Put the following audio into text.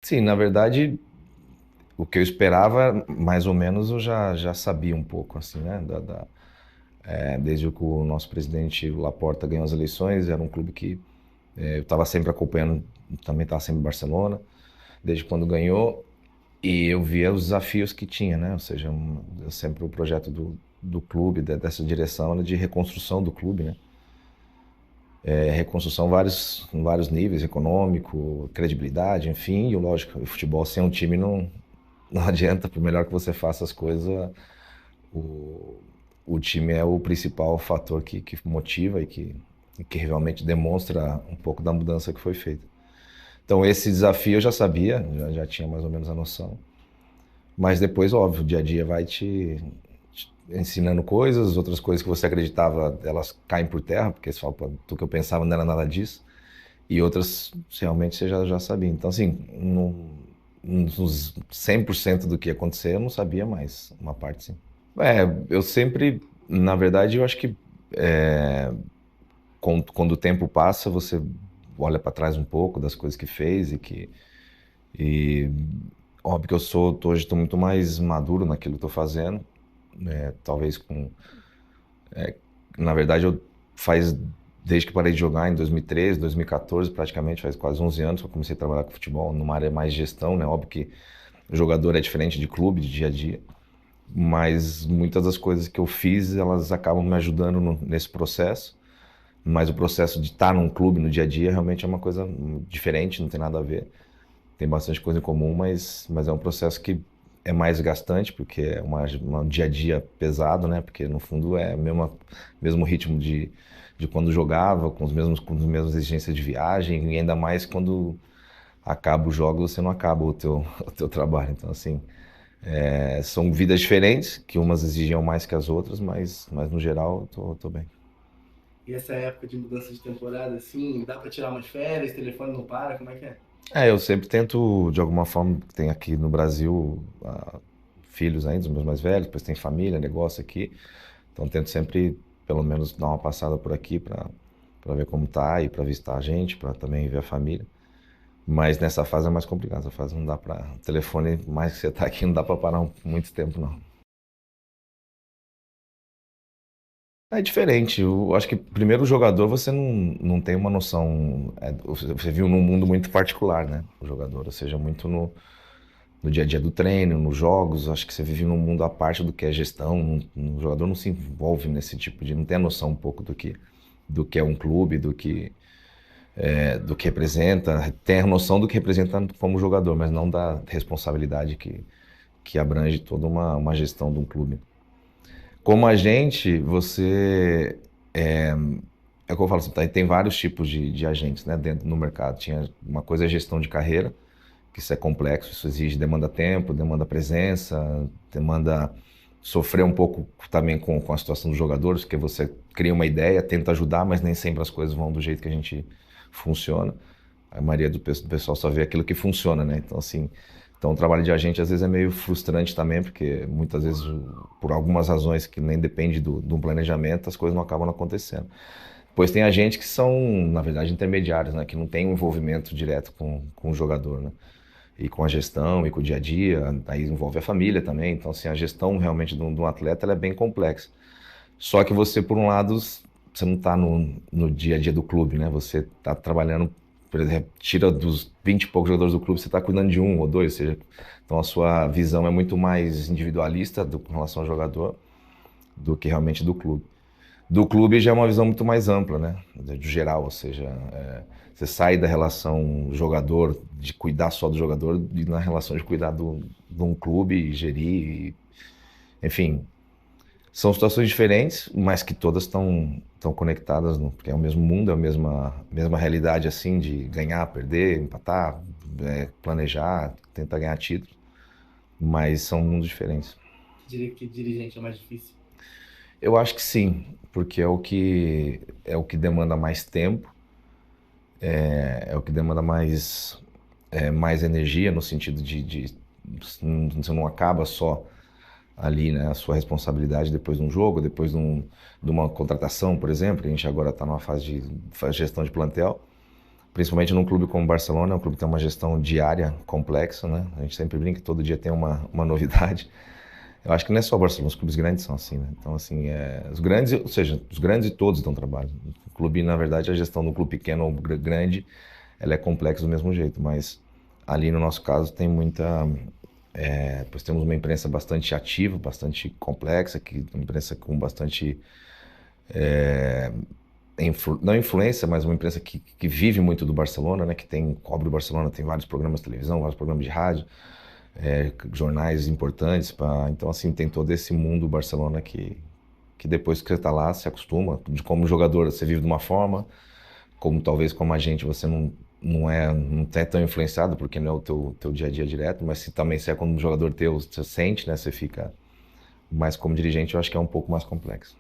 Sim, na verdade, o que eu esperava, mais ou menos, eu já sabia um pouco, assim, né? Desde que o nosso presidente Laporta ganhou as eleições, era um clube que eu estava sempre acompanhando, também estava sempre em Barcelona, desde quando ganhou, e eu via os desafios que tinha, né? Ou seja, sempre o projeto do clube, dessa direção, era de reconstrução do clube, né? Reconstrução em vários níveis, econômico, credibilidade, enfim, e lógico, o futebol sem um time não adianta, por melhor que você faça as coisas, o, o time é o principal fator que motiva e que realmente demonstra um pouco da mudança que foi feita. Então esse desafio eu já sabia, já tinha mais ou menos a noção. Mas depois, óbvio, o dia a dia vai te ensinando coisas, outras coisas que você acreditava, elas caem por terra, porque você fala, pô, tudo que eu pensava não era nada disso. E outras realmente você já sabia. Então, assim, nos 100% do que ia acontecer, eu não sabia, mas uma parte sim. Eu sempre, na verdade, eu acho que quando o tempo passa, você olha para trás um pouco das coisas que fez e óbvio que hoje estou muito mais maduro naquilo que estou fazendo, talvez na verdade faz desde que parei de jogar em 2013, 2014, praticamente faz quase 11 anos que eu comecei a trabalhar com futebol, numa área mais de gestão, né? Óbvio que o jogador é diferente de clube, de dia a dia, mas muitas das coisas que eu fiz, elas acabam me ajudando nesse processo. Mas o processo de estar num clube no dia a dia realmente é uma coisa diferente, não tem nada a ver. Tem bastante coisa em comum, mas é um processo que é mais gastante, porque é um dia a dia pesado, né? Porque no fundo é o mesmo ritmo de quando jogava, com as mesmas exigências de viagem, e ainda mais quando acaba os jogos, você não acaba o teu trabalho. Então, assim, são vidas diferentes, que umas exigiam mais que as outras, mas no geral tô bem. E essa época de mudança de temporada, assim, dá pra tirar umas férias, telefone não para, como é que é? Eu sempre tento, de alguma forma, tem aqui no Brasil filhos ainda, os meus mais velhos, depois tem família, negócio aqui. Então tento sempre, pelo menos, dar uma passada por aqui para ver como tá e para visitar a gente, para também ver a família. Mas nessa fase é mais complicado, essa fase não dá para telefone, mais que você tá aqui, não dá para parar muito tempo não. É diferente, eu acho que primeiro o jogador você não tem uma noção, você vive num mundo muito particular, né? O jogador, ou seja, muito no dia a dia do treino, nos jogos, acho que você vive num mundo à parte do que é gestão, o jogador não se envolve nesse tipo de, não tem a noção um pouco do que é um clube, do que representa, tem a noção do que representa como jogador, mas não da responsabilidade que abrange toda uma gestão de um clube. Como agente, você é o que eu falo, assim, tem vários tipos de agentes, né, dentro no mercado. Tinha uma coisa é gestão de carreira, que isso é complexo, isso exige demanda tempo, demanda presença, demanda sofrer um pouco também com a situação dos jogadores, porque você cria uma ideia, tenta ajudar, mas nem sempre as coisas vão do jeito que a gente funciona. A maioria do pessoal só vê aquilo que funciona, né? Então, assim, então o trabalho de agente às vezes é meio frustrante também, porque muitas vezes, por algumas razões que nem depende do planejamento, as coisas não acabam acontecendo. Pois tem agentes que são, na verdade, intermediários, né? Que não tem um envolvimento direto com o jogador, né? E com a gestão e com o dia a dia, aí envolve a família também. Então, assim, a gestão realmente de um atleta ela é bem complexa. Só que você, por um lado, você não está no dia a dia do clube, né? Você está trabalhando, por exemplo, tira dos 20 e poucos jogadores do clube, você está cuidando de um ou dois, ou seja, então a sua visão é muito mais individualista com relação ao jogador do que realmente do clube. Do clube já é uma visão muito mais ampla, né? Do geral, ou seja, você sai da relação jogador, de cuidar só do jogador, e na relação de cuidar de um clube e gerir, enfim, são situações diferentes, mas que todas estão conectadas, porque é o mesmo mundo, é a mesma realidade assim de ganhar, perder, empatar, planejar, tentar ganhar títulos, mas são mundos diferentes. Diria que dirigente é mais difícil. Eu acho que sim, porque é o que demanda mais tempo, é o que demanda mais energia no sentido de você não acaba só ali, né, a sua responsabilidade depois de um jogo, depois de uma contratação, por exemplo, que a gente agora está numa fase de gestão de plantel. principalmente num clube como o Barcelona, um clube que tem uma gestão diária complexa, né? A gente sempre brinca que todo dia tem uma novidade. Eu acho que não é só o Barcelona, os clubes grandes são assim, né? Então, assim, os grandes, ou seja, os grandes todos dão trabalho. O clube, na verdade, a gestão do clube pequeno ou grande, ela é complexa do mesmo jeito, mas ali no nosso caso tem muita, pois temos uma imprensa bastante ativa, bastante complexa, uma imprensa com bastante, não influência, mas uma imprensa que vive muito do Barcelona, né? Que cobre o Barcelona, tem vários programas de televisão, vários programas de rádio, jornais importantes, então assim, tem todo esse mundo Barcelona que depois que você está lá, se acostuma, de como jogador você vive de uma forma, como talvez como agente você não é tão influenciado, porque não é o teu dia a dia direto, mas se também você é como jogador teu, você sente, né, você fica, mas como dirigente eu acho que é um pouco mais complexo.